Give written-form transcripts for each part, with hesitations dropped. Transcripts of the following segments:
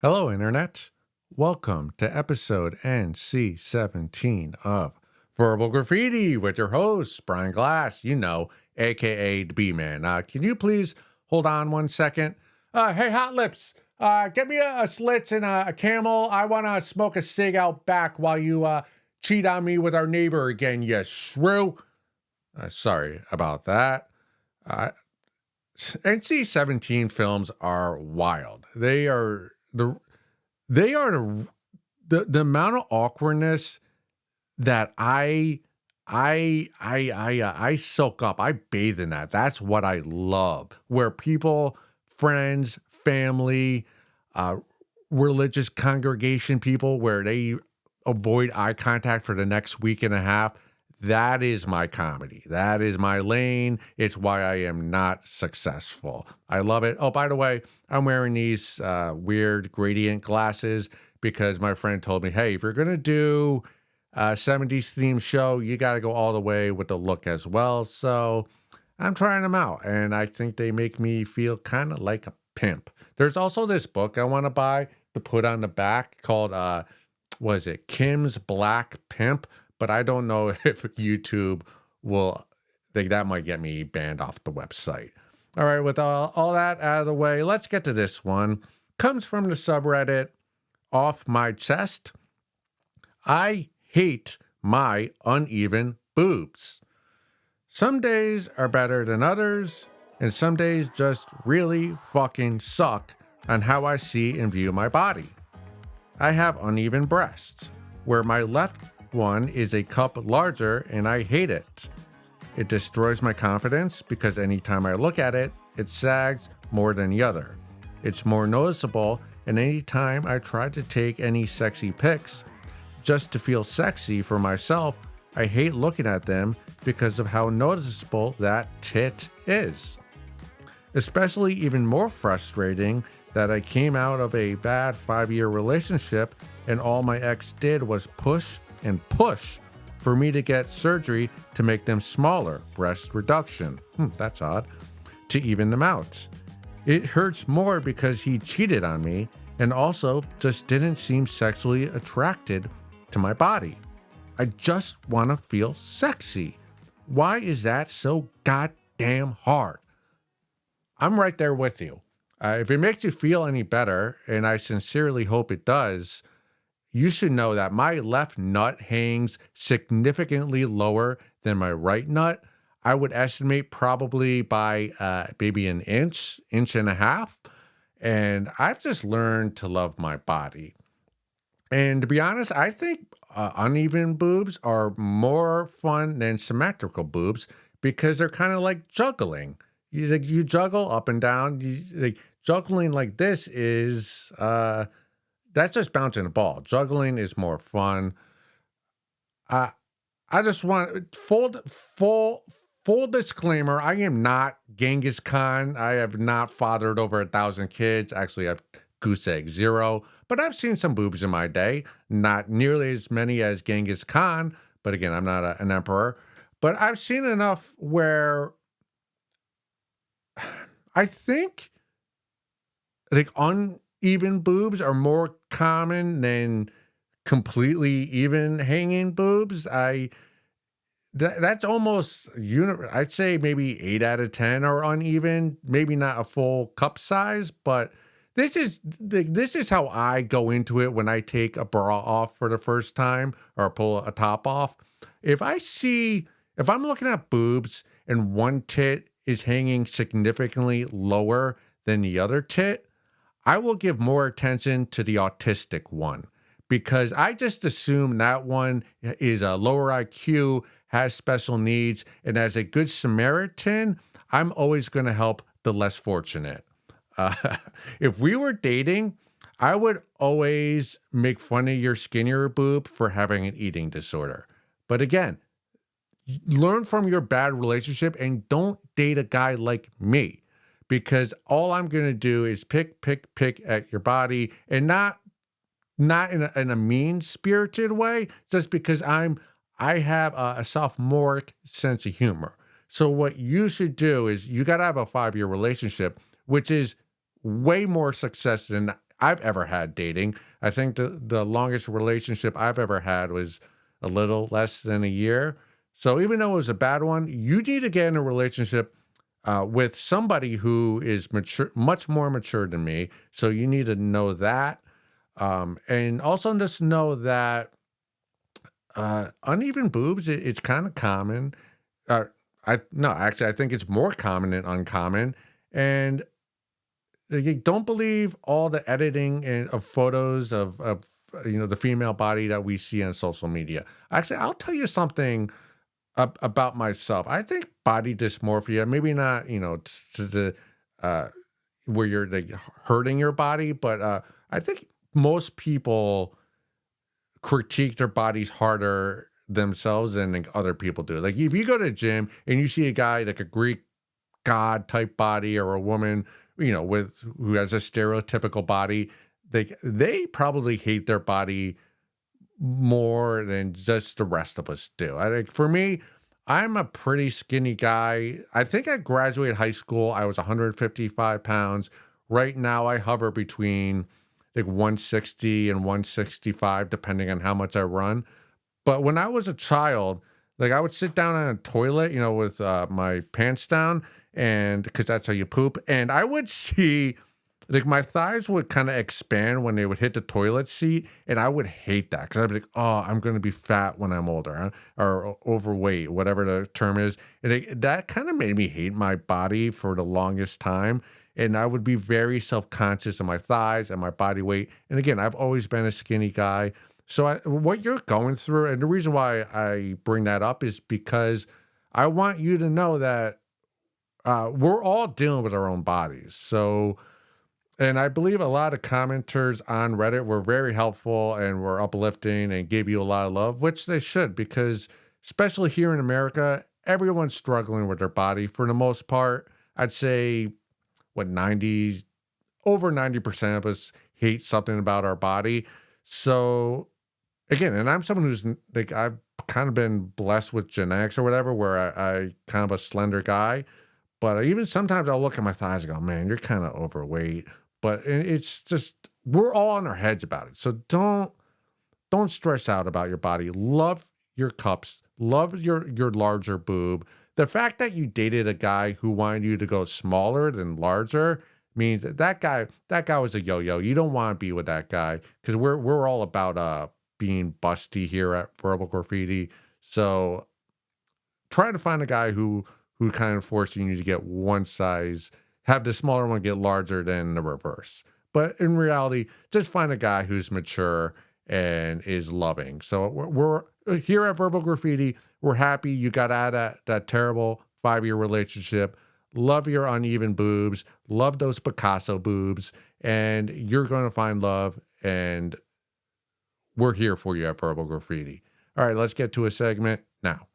Hello, Internet. Welcome to episode NC17 of Verbal Graffiti with your host, Brian Glass, aka the B-Man. Can you please hold on 1 second? Hey, Hot Lips, get me a Slits and a Camel. I want to smoke a cig out back while you cheat on me with our neighbor again, you shrew. Sorry about that. NC-17 films are wild. The amount of awkwardness that I soak up. I bathe in that. That's what I love. Where people, friends, family, uh, religious congregation people, where they avoid eye contact for the next week and a half. That is my comedy. That is my lane. It's why I am not successful. I love it. Oh, by the way, I'm wearing these weird gradient glasses because my friend told me, hey, if you're going to do a 70s themed show, you got to go all the way with the look as well. So I'm trying them out, and I think they make me feel kind of like a pimp. There's also this book I want to buy to put on the back called, what is it, Kim's Black Pimp? But I don't know if YouTube will, that might get me banned off the website. All right, with all that out of the way, let's get to this one. Comes from the subreddit, Off My Chest. I hate my uneven boobs. Some days are better than others, and some days just really fucking suck on how I see and view my body. I have uneven breasts, where my left one is a cup larger, and I hate it. It destroys my confidence because anytime I look at it, it sags more than the other. It's more noticeable, and anytime I try to take any sexy pics just to feel sexy for myself, I hate looking at them because of how noticeable that tit is. Especially even more frustrating that I came out of a bad 5-year relationship and all my ex did was push and push for me to get surgery to make them smaller, breast reduction. That's odd. To even them out. It hurts more because he cheated on me and also just didn't seem sexually attracted to my body. I just want to feel sexy. Why is that so goddamn hard? I'm right there with you. If it makes you feel any better, and I sincerely hope it does, you should know that my left nut hangs significantly lower than my right nut. I would estimate probably by maybe an inch and a half. And I've just learned to love my body. And to be honest, I think uneven boobs are more fun than symmetrical boobs because they're kind of like juggling. You juggle up and down. Juggling like this is... that's just bouncing a ball. Juggling is more fun. I just want full disclaimer. I am not Genghis Khan. I have not fathered over 1,000 kids. Actually, I've goose egg 0. But I've seen some boobs in my day. Not nearly as many as Genghis Khan. But again, I'm not an emperor. But I've seen enough where I think like uneven boobs are more common than completely even hanging boobs. That's almost I'd say maybe 8 out of 10 are uneven, maybe not a full cup size, but this is how I go into it when I take a bra off for the first time or pull a top off. If I'm looking at boobs and one tit is hanging significantly lower than the other tit, I will give more attention to the autistic one because I just assume that one is a lower IQ, has special needs, and as a good Samaritan, I'm always going to help the less fortunate. If we were dating, I would always make fun of your skinnier boob for having an eating disorder. But again, learn from your bad relationship and don't date a guy like me. Because all I'm going to do is pick at your body and not in a mean-spirited way, just because I have a sophomoric sense of humor. So what you should do is you got to have a 5-year relationship, which is way more success than I've ever had dating. I think the longest relationship I've ever had was a little less than a year. So even though it was a bad one, you need to get in a relationship with somebody who is mature, much more mature than me. So you need to know that. And also just know that uneven boobs, it's kind of common. Uh, I no, actually, I think it's more common than uncommon. And you don't believe all the editing and of photos of the female body that we see on social media. Actually, I'll tell you something about myself. I think body dysmorphia, maybe not, to the where you're like hurting your body, but I think most people critique their bodies harder themselves than like other people do. Like if you go to the gym and you see a guy like a Greek god type body or a woman, with who has a stereotypical body, they probably hate their body more than just the rest of us do. I think for me, I'm a pretty skinny guy. I think I graduated high school. I was 155 pounds. Right now, I hover between like 160 and 165, depending on how much I run. But when I was a child, like I would sit down on a toilet, with my pants down, and because that's how you poop, and I would see like my thighs would kind of expand when they would hit the toilet seat, and I would hate that because I'd be like, "Oh, I'm going to be fat when I'm older, huh? Or overweight, whatever the term is." And that kind of made me hate my body for the longest time, and I would be very self-conscious of my thighs and my body weight. And again, I've always been a skinny guy, so what you're going through, and the reason why I bring that up is because I want you to know that we're all dealing with our own bodies. So and I believe a lot of commenters on Reddit were very helpful and were uplifting and gave you a lot of love, which they should, because especially here in America, everyone's struggling with their body for the most part. I'd say what 90 over 90% of us hate something about our body. So again, and I'm someone who's like I've kind of been blessed with genetics or whatever, where I kind of a slender guy. But even sometimes I'll look at my thighs and go, man, you're kind of overweight. But it's just we're all in our heads about it. So don't stress out about your body. Love your cups. Love your larger boob. The fact that you dated a guy who wanted you to go smaller than larger means that guy was a yo-yo. You don't want to be with that guy because we're all about being busty here at Verbal Graffiti. So try to find a guy who kind of forcing you to get one size, have the smaller one get larger than the reverse. But in reality, just find a guy who's mature and is loving. So we're here at Verbal Graffiti. We're happy you got out of that terrible 5-year relationship. Love your uneven boobs. Love those Picasso boobs. And you're going to find love. And we're here for you at Verbal Graffiti. All right, let's get to a segment now.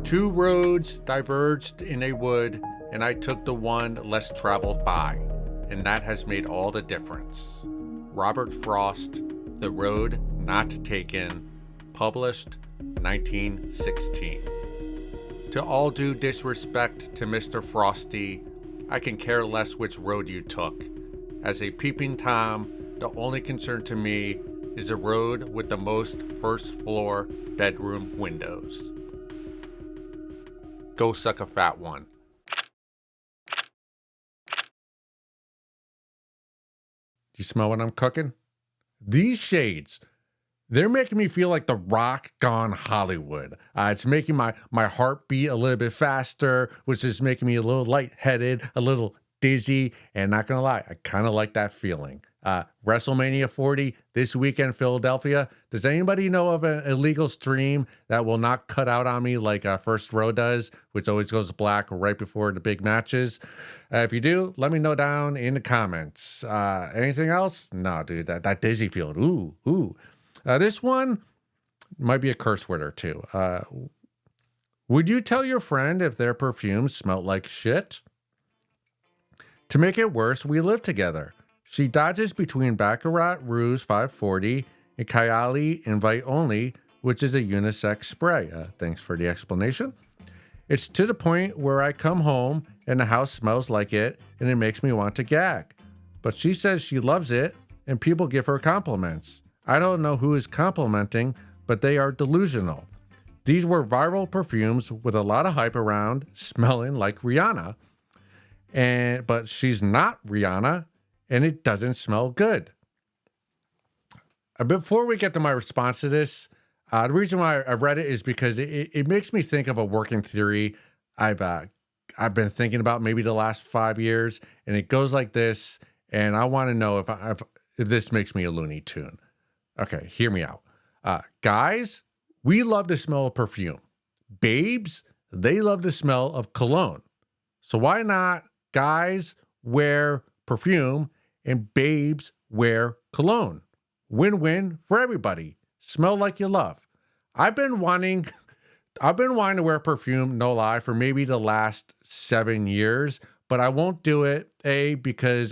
Two roads diverged in a wood, and I took the one less traveled by, and that has made all the difference. Robert Frost, The Road Not Taken, published 1916. To all due disrespect to Mr. Frosty, I can care less which road you took. As a peeping Tom, the only concern to me is the road with the most first floor bedroom windows. Go suck a fat one. Do you smell what I'm cooking? These shades, they're making me feel like the Rock gone Hollywood. It's making my heart beat a little bit faster, which is making me a little lightheaded, a little dizzy, and not gonna lie, I kind of like that feeling. WrestleMania 40 this weekend, Philadelphia. Does anybody know of an illegal stream that will not cut out on me like First Row does, which always goes black right before the big matches? If you do, let me know down in the comments. Anything else? No, dude, that dizzy feeling. Ooh, ooh. This one might be a curse word or two. Would you tell your friend if their perfume smelled like shit? To make it worse, we live together. She dodges between Baccarat Rouge 540 and Kylie Invite Only, which is a unisex spray. Thanks for the explanation. It's to the point where I come home and the house smells like it and it makes me want to gag. But she says she loves it and people give her compliments. I don't know who is complimenting, but they are delusional. These were viral perfumes with a lot of hype around, smelling like Rihanna. But she's not Rihanna, and it doesn't smell good. Before we get to my response to this, the reason why I read it is because it makes me think of a working theory I've been thinking about maybe the last 5 years, and it goes like this. And I want to know if this makes me a Looney Tune. Okay, hear me out. Guys, we love the smell of perfume. Babes, they love the smell of cologne. So why not guys wear perfume and babes wear cologne? Win-win for everybody. Smell like you love. I've been wanting to wear perfume, no lie, for maybe the last 7 years, but I won't do it, because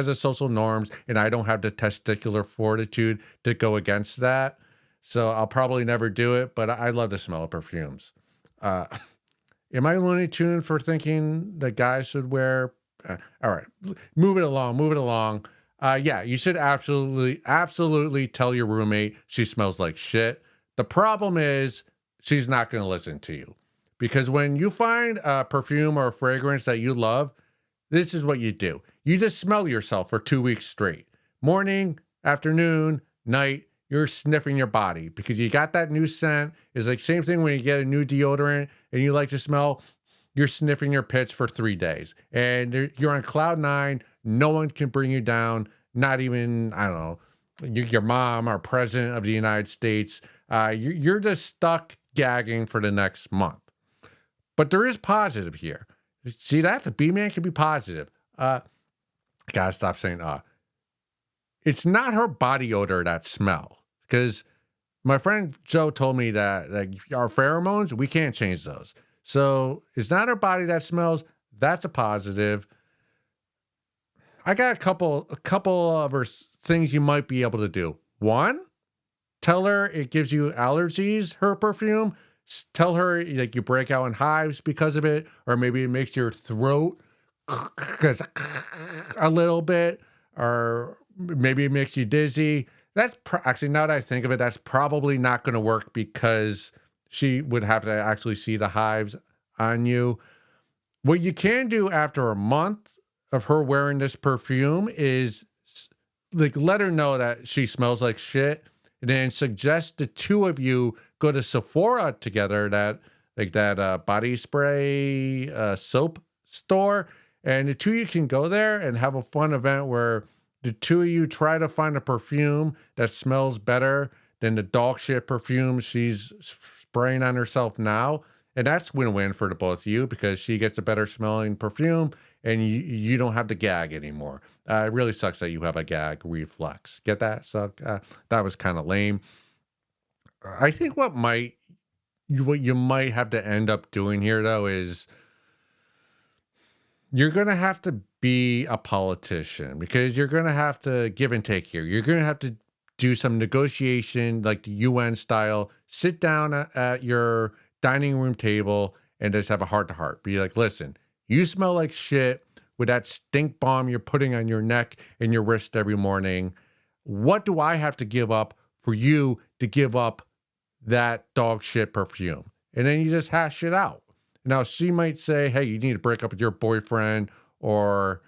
of social norms, and I don't have the testicular fortitude to go against that. So I'll probably never do it, but I love the smell of perfumes. Am I Looney Tune for thinking that guys should wear? All right, move it along. Yeah, you should absolutely tell your roommate she smells like shit. The problem is she's not going to listen to you, because when you find a perfume or a fragrance that you love, this is what you do. You just smell yourself for 2 weeks straight. Morning, afternoon, night, you're sniffing your body because you got that new scent. It's like same thing when you get a new deodorant and you like to smell, you're sniffing your pits for 3 days. And you're on cloud 9. No one can bring you down. Not even, I don't know, your mom or president of the United States. You're just stuck gagging for the next month. But there is positive here. See that? The B-man can be positive. Gotta stop saying It's not her body odor that smells. Because my friend Joe told me that our pheromones, we can't change those. So it's not her body that smells. That's a positive. I got a couple of her things you might be able to do. One, tell her it gives you allergies, her perfume. Tell her like you break out in hives because of it, or maybe it makes your throat a little bit, or maybe it makes you dizzy. That's actually, now that I think of it, that's probably not going to work because she would have to actually see the hives on you. What you can do after a month of her wearing this perfume is like let her know that she smells like shit, and then suggest the two of you go to Sephora together, that body spray soap store, and the two of you can go there and have a fun event where the two of you try to find a perfume that smells better than the dog shit perfume she's spraying on herself now. And that's win-win for the both of you because she gets a better smelling perfume and you don't have to gag anymore. It really sucks that you have a gag reflex. Get that? So that was kind of lame. I think what you might have to end up doing here, though, is you're going to have to be a politician because you're going to have to give and take here. You're going to have to do some negotiation like the UN style. Sit down at your dining room table and just have a heart-to-heart. Be like, listen, You smell like shit with that stink bomb you're putting on your neck and your wrist every morning. What do I have to give up for you to give up that dog shit perfume? And then you just hash it out. Now, she might say, hey, you need to break up with your boyfriend, or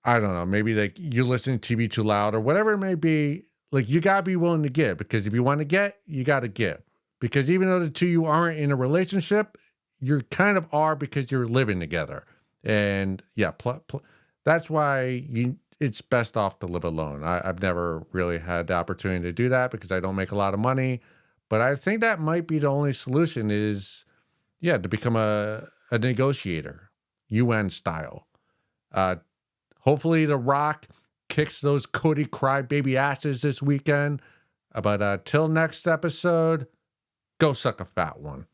I don't know, maybe like you listen to TV too loud or whatever it may be. Like, you got to be willing to give, because if you want to get, you got to give. Because even though the two of you aren't in a relationship, you kind of are, because you're living together. And yeah, that's why it's best off to live alone. I've never really had the opportunity to do that because I don't make a lot of money. But I think that might be the only solution is, yeah, to become a negotiator, UN style. Uh, Hopefully, The Rock kicks those Cody crybaby asses this weekend. But till next episode, go suck a fat one.